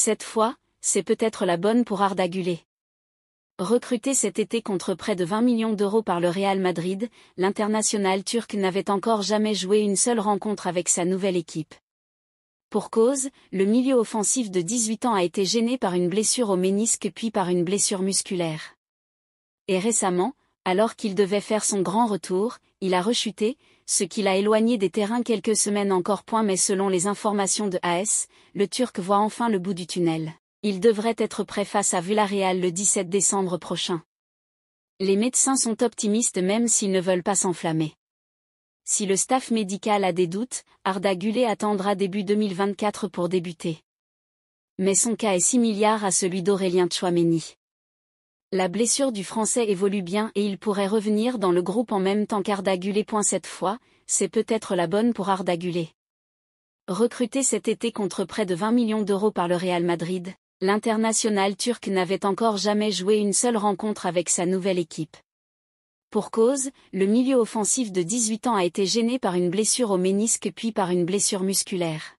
Cette fois, c'est peut-être la bonne pour Arda Güler. Recruté cet été contre près de 20 millions d'euros par le Real Madrid, l'international turc n'avait encore jamais joué une seule rencontre avec sa nouvelle équipe. Pour cause, le milieu offensif de 18 ans a été gêné par une blessure au ménisque puis par une blessure musculaire. Et récemment, alors qu'il devait faire son grand retour, il a rechuté, ce qui l'a éloigné des terrains quelques semaines encore. Mais selon les informations de AS, le Turc voit enfin le bout du tunnel. Il devrait être prêt face à Villarreal le 17 décembre prochain. Les médecins sont optimistes même s'ils ne veulent pas s'enflammer. Si le staff médical a des doutes, Arda Güler attendra début 2024 pour débuter. Mais son cas est similaire à celui d'Aurélien Tchouaméni. La blessure du Français évolue bien et il pourrait revenir dans le groupe en même temps qu'Arda Güler. Cette fois, c'est peut-être la bonne pour Arda Güler. Recruté cet été contre près de 20 millions d'euros par le Real Madrid, l'international turc n'avait encore jamais joué une seule rencontre avec sa nouvelle équipe. Pour cause, le milieu offensif de 18 ans a été gêné par une blessure au ménisque puis par une blessure musculaire.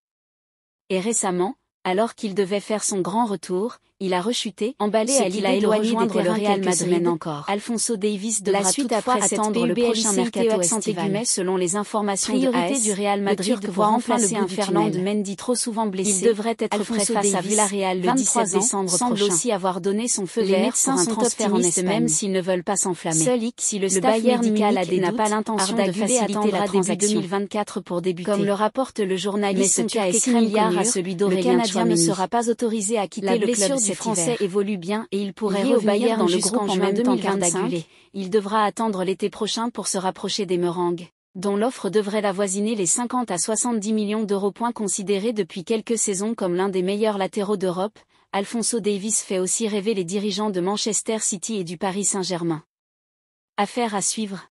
Et récemment, alors qu'il devait faire son grand retour, il a rechuté, emballé à l'idée de rejoindre le Real Madrid encore. Alphonso Davies devra toutefois attendre le prochain mercato estival. Selon les informations de AS, du Real Madrid voit remplacer un Ferland Mendy trop souvent blessé. Il devrait être prêt face à Villarreal le 17 décembre prochain. Semble aussi avoir donné son feu vert pour un transfert en Espagne, même s'ils ne veulent pas s'enflammer. Seul si le staff médical n'a pas l'intention de faciliter la transaction 2024 pour débuter. Comme le rapporte le journaliste turc est similaire à celui d'Aurélien Tchouaméni, ne sera pas autorisé à quitter le club. Le Français évolue bien et il pourrait revenir dans le groupe en même temps qu'Arda Güler. Il devra attendre l'été prochain pour se rapprocher des Merengues, dont l'offre devrait avoisiner les 50 à 70 millions d'euros. Considéré depuis quelques saisons comme l'un des meilleurs latéraux d'Europe, Alphonso Davies fait aussi rêver les dirigeants de Manchester City et du Paris Saint-Germain. Affaire à suivre.